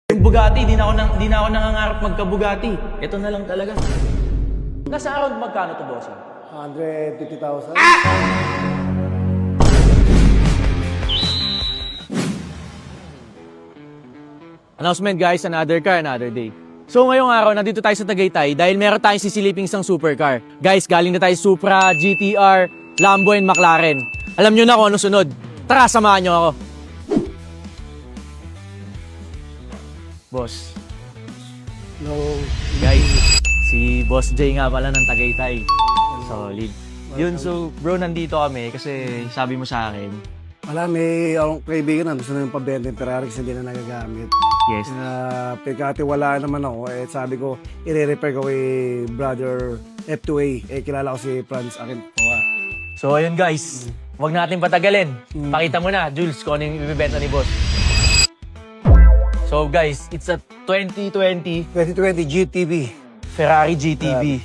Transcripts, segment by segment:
Yung Bugatti, di na ako nangangarap magka-Bugatti. Ito na lang talaga. Nasa around magkano to, boss? 150,000. Announcement guys, another car, another day. So ngayong araw, nandito tayo sa Tagaytay dahil meron tayong sisiliping isang supercar. Guys, galing na tayo Supra, GTR, Lambo, and McLaren. Alam nyo na kung anong sunod. Tara, samahan nyo ako. Boss. No. Guys, si Boss J nga pala ng Tagaytay. Solid. Yun, so bro, nandito kami kasi sabi mo sa akin. Wala, may akong kaibigan na gusto na yung pabenta yung Ferrari kasi hindi na nagagamit. Yes. Pagkatiwalaan naman ako, sabi ko, i-repair ko kay brother F2A. Kilala ko si Franz akin. So ayun guys, huwag natin patagalin. Pakita mo na, Jules, kung ano yung ibibenta ni Boss. So guys, it's a 2020 GTB. Ferrari GTB.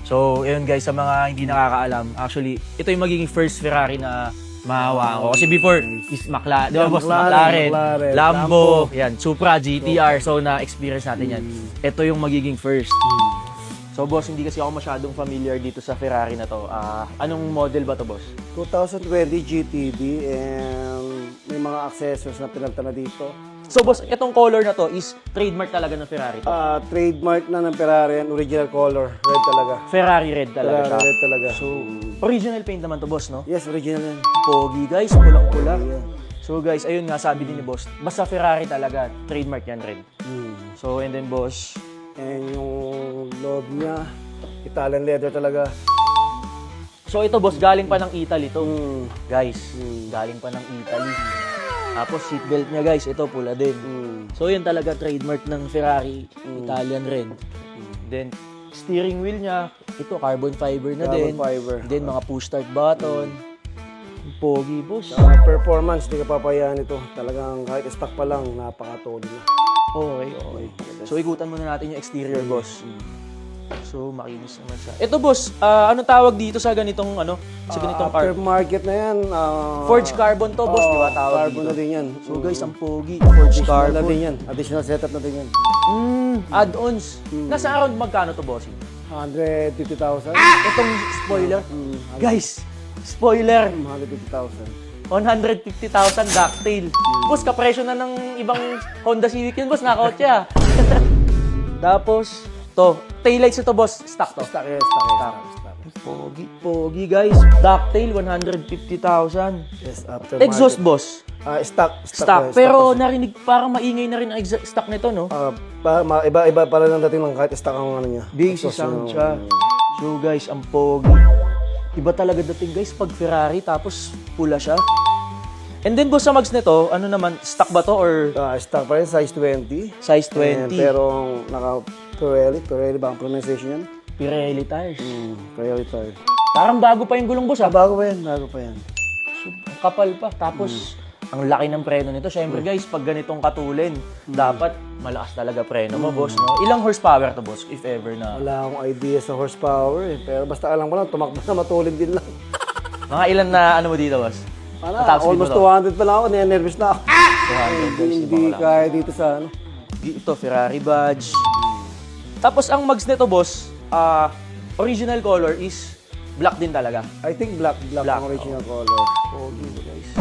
So ayun guys, sa mga hindi nakakaalam, actually, ito yung magiging first Ferrari na mahawaan ko. Kasi before is McLaren, di ba boss? McLaren, Lambo, yan, Supra, GTR. So na-experience natin yan. Ito yung magiging first. So boss, hindi kasi ako masyadong familiar dito sa Ferrari na to. Anong model ba to, boss? 2020 GTB and may mga accessories na pinagta na dito. So boss, itong color na to is trademark talaga ng Ferrari to. Trademark na ng Ferrari and original color. Red talaga. Ferrari red talaga siya. Red talaga. So, original paint naman to, boss, no? Yes, original yan. Pogi, guys. Pulang-pula. So, guys, ayun nga, sabi din ni boss. Basta Ferrari talaga, trademark yan red. So, and then, boss. And yung loob niya, Italian leather talaga. So, ito, boss, galing pa ng Italy to. Guys, galing pa ng Italy. Tapos, seatbelt niya, guys, ito, pula din. So, yun talaga, trademark ng Ferrari, Italian red. Then, steering wheel niya, ito, carbon fiber na din. Fiber. Then, mga push-start button. Pogi, boss. Performance, di ka papayaan ito. Talagang kahit stock pa lang, napaka-todo na. Okay. So, ikutan muna natin yung exterior, boss. So, makinis naman siya. Ito, boss, anong tawag dito sa ganitong, sa ganitong car? Aftermarket na yan. Forged carbon to, boss, di ba tawag Carbon dito? na din yan. So, guys, ang pogi. Forged Additional na carbon. din yan. Additional setup na din yan. Add-ons. Nasa around magkano to, bossing? 150,000. Itong spoiler. Guys, spoiler. 150,000. 150,000 ducktail. Boss, kapresyo na ng ibang Honda Civic yun, boss, nakakotya. Tapos, to, taillights ito, boss, stock to. Stock. Pogi, guys. Ducktail, 150,000. Yes, aftermarket. Exhaust, boss. Stock. Pero narinig, parang maingay na rin ang stock nito, no? Iba pala ng dating ng kahit stock ang ano niya. Basic sound siya. So, guys, ang pogi. Iba talaga dating, guys, pag Ferrari, tapos pula siya. And then, boss, sa mags nito, ano naman, stock ba to or Stock pa rin, size 20. size 20? Pero Pirelli ba ang pronunciation yan? Pirelli tires. Pirelli tire. Parang bago pa yung gulong, boss, ha? Bago pa yan. So, ang kapal pa. Tapos, ang laki ng preno nito. Siyempre, guys, pag ganitong katulin, dapat malakas talaga preno mo, boss, no? Ilang horsepower to, boss, if ever na? Wala akong idea sa horsepower eh. Pero basta alam ko lang, tumakbo na matulid din lang. Mga ilan na ano mo dito, boss? Almost 200 pa lang ako, nervous na ako. 200, guys, Hindi kaya dito sa ano. Ito, Ferrari badge. Tapos, ang mags nito, boss, original color is black din talaga. I think black ang original color. Pogi, guys.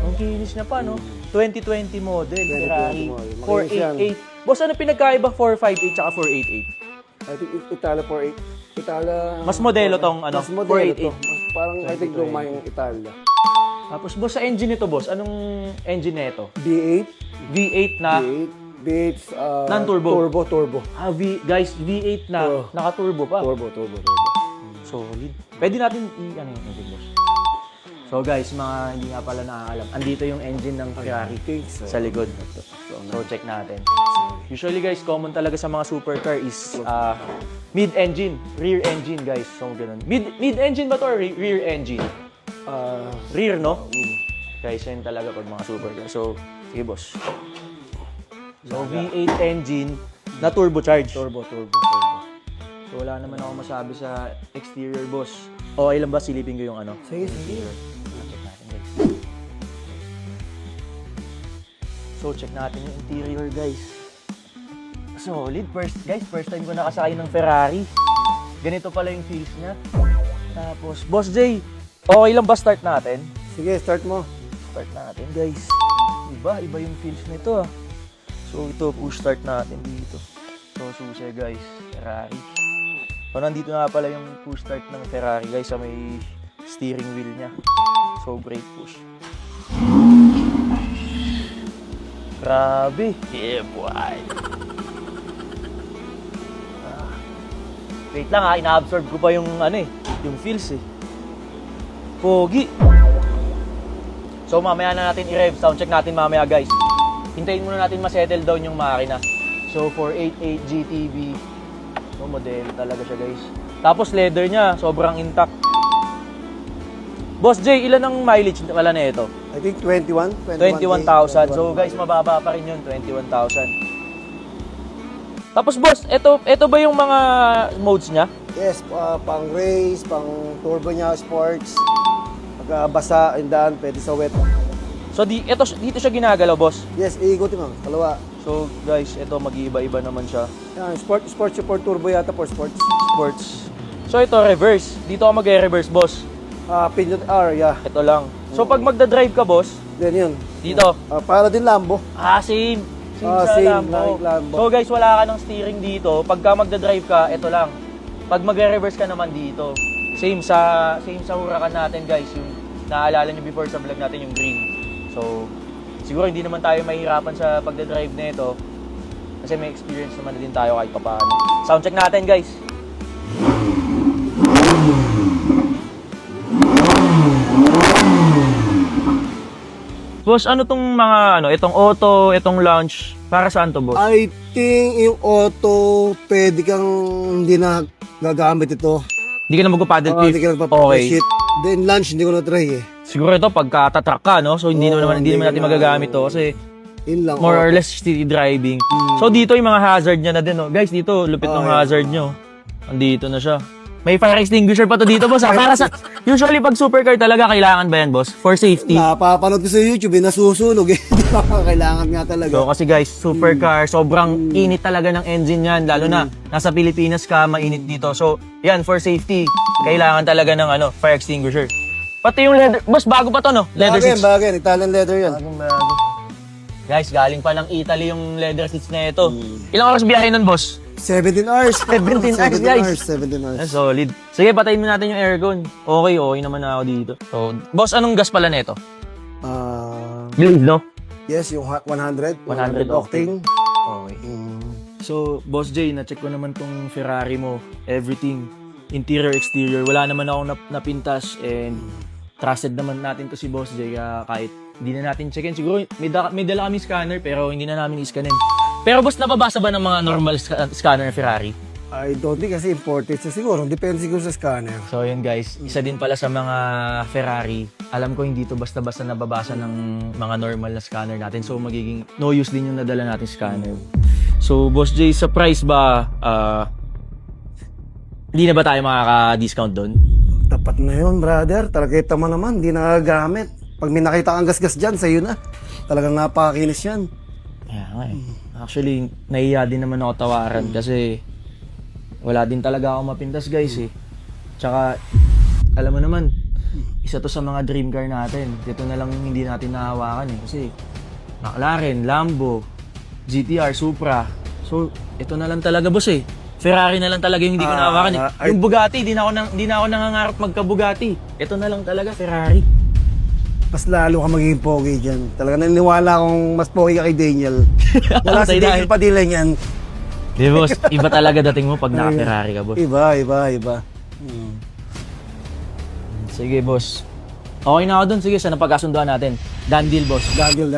Ang kinis niya pa, no? 2020 model, Ferrari. model. Makinis yan. 488. Boss, ano pinagkaiba 458 tsaka 488? I think Italia 48. Italia... Mas modelo tong, Mas modelo to. 488. Parang I think luma yung Italia. Tapos, boss, sa engine nito, boss, anong engine nito? V8. V8 na, V8, non-turbo. Turbo. guys, V8 na, naka-turbo pa. Turbo. Solid. Pwede natin ano yung engine, boss. So guys, mga hindi nga pala nakakalam, andito yung engine ng Ferrari sa likod. So check natin. Usually guys, common talaga sa mga supercar is mid-engine, rear engine guys. So ganun. Mid-engine ba to or rear engine? Rear, no? Guys, yan talaga pag mga supercar. So, sige boss. So V8 engine na turbocharged. Turbo. So wala naman ako masabi sa exterior, boss. Okay lang ba silipin ko yung ano? Sige. Check natin, guys. So check natin yung interior, guys. Solid. First time ko nakasakay ng Ferrari. Ganito pala yung feels niya. Tapos, Boss J, okay lang ba start natin? Sige, start mo. Start natin, guys. Iba yung feels nito ah. So, ito, push start natin dito. So, susi guys, Ferrari. So, nandito na pala yung push start ng Ferrari, guys, sa may steering wheel niya. So, brake push. Grabe. Yeah, boy. Wait lang ha, ina-absorb ko pa yung yung feels eh. Pogi. So mamaya na natin i-rev, soundcheck natin mamaya guys. Hintayin muna natin ma-settle down yung makina. So 488 GTB. So model talaga siya guys. Tapos leather niya, sobrang intact. Boss J, ilan ang mileage wala na ito? I think 21. 21,000. So guys, mababa pa rin yun, 21,000. Tapos boss, ito ba yung mga modes niya? Yes, pang race, pang turbo niya, sports. Pagka basa, yung daan, pwede sa wet. So dito siya ginagalaw, boss. Yes, iikutin mo. Kalawa. So guys, ito mag-iiba-iba naman siya. Yan, sports support turbo yata for sports. Sports. So ito reverse. Dito ako mag-reverse, boss. Pindot R, yeah. Ito lang. So pag magda-drive ka, boss, Then yun. dito. Para din Lambo. Same. Same, Lambo. like Lambo. So guys, wala ka ng steering dito. Pagka magda-drive ka, ito lang. Pag magre-reverse ka naman dito. Same sa Huracan natin, guys. Yung naalala nyo before sa vlog natin yung green. So, siguro hindi naman tayo mahirapan sa pagda-drive na ito. Kasi may experience naman na din tayo kahit papaano. Soundcheck natin, guys. Boss, ano tong mga itong auto, itong launch, para saan to, boss? I think yung auto, pwede kang hindi na gagamit ito. Hindi ka na magpa-paddle Hindi cliff. ka nagpa-shit. Okay. Then lunch, hindi ko na-try eh. Siguro ito pagka tatrack ka, no? So hindi naman natin magagamit to kasi Yun lang. more or less city driving. So dito yung mga hazard niya na din, no? Guys, dito lupit ng hazard nyo. Andito na siya. May fire extinguisher pa to dito, boss. Para sa usually pag supercar talaga kailangan ba yan, boss? For safety. Napapanood ko sa YouTube, nasusunog eh. Kailangan nga talaga. So kasi guys, supercar, sobrang init talaga ng engine yan. Lalo na, nasa Pilipinas ka, mainit dito. So, yan, for safety, kailangan talaga ng fire extinguisher. Pati yung leather, boss, bago pa to, no? Leather seats. Bagay. Italian leather yan. Guys, galing pa ng Italy yung leather seats na ito. Ilang oras biyahe nun, boss? 17 hours. 17 hours, guys. 17 hours. Solid. Sige, patayin mo natin yung aircon. Okay naman na ako dito. So, boss, anong gas pala nito? Blade, no? Yes, yung 100. 100 octane. Okay. Mm. So, Boss J, na-check ko naman tong Ferrari mo. Everything. Interior, exterior. Wala naman akong napintas and trusted naman natin to si Boss J. Kaya kahit hindi na natin checkin. Siguro may dala kami scanner pero hindi na namin i-scanin. Pero boss, napabasa ba ng mga normal scanner ng Ferrari? I don't think kasi imported siya siguro. Depende siguro sa scanner. So yun guys, isa din pala sa mga Ferrari. Alam ko hindi to basta-basta nababasa ng mga normal na scanner natin. So magiging no use din yung nadala natin scanner. So Boss J, sa price ba, hindi na ba tayo makaka-discount doon? Tapat na yun, brother. Talaga mo naman, hindi nagagamit. Pag may nakita kang gas-gas dyan, sa'yo na. Talagang napakakinis yan. Kaya nga eh. Actually, nahiya din naman ako tawaran kasi wala din talaga ako mapintas guys eh. Tsaka, alam mo naman, isa to sa mga dream car natin. Dito na lang hindi natin nahawakan eh. Kasi, McLaren, Lambo, GTR, Supra. So, ito na lang talaga boss eh. Ferrari na lang talaga yung hindi ko nahawakan eh. Yung Bugatti, di na ako nangangarap magka-Bugatti. Ito na lang talaga, Ferrari. Mas lalo ka magiging pogi dyan. Talaga naniniwala akong mas pogi ka kay Daniel. Wala si Daniel Padilla yan. Di boss, iba talaga dating mo pag naka-Ferrari ka boss. Iba. Sige boss. Okay na ako dun. Sige, sa napagkasunduan natin. Done deal boss. Daniel.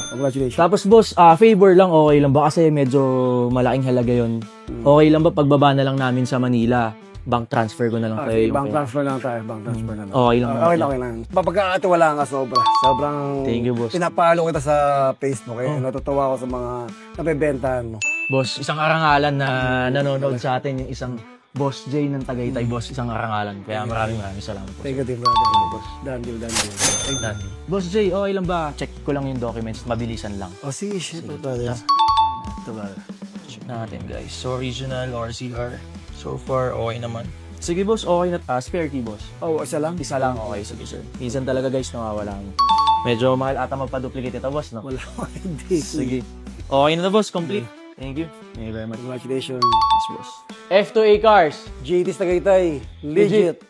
Congratulations. Tapos boss, favor lang, okay lang ba? Kasi medyo malaking halaga yun. Okay lang ba pagbaba na lang namin sa Manila? Bank transfer ko na lang kayo. Bank transfer lang tayo. Okay lang. Okay lang. Papagkakatiwala ka sobra. Sobrang Thank you, boss. pinapalo kita sa Facebook. Kaya natutuwa ako sa mga nabibentahan mo. Boss, isang arangalan na nanonood sa atin, yung isang Boss J ng Tagaytay. Boss, isang arangalan. Kaya maraming salamat po. Thank you, brother. Boss. Daniel. Boss J, okay lang ba? Check ko lang yung documents. Mabilisan lang. Sige, shit, brother. Ito ba? Check natin guys. So original RCR. So far, okay naman. Sige boss, okay na. Spare key boss. Oh, isa lang? Isa lang, okay. Sige sir. Minsan talaga guys, nawawala mo. Medyo mahal ata magpa-duplicate ito boss, no? Wala ko, hindi. Sige. Okay na boss, complete. Thank you. Thank you very much. Congratulations. Yes, boss. F2A Cars. JT's Tagaytay. Legit.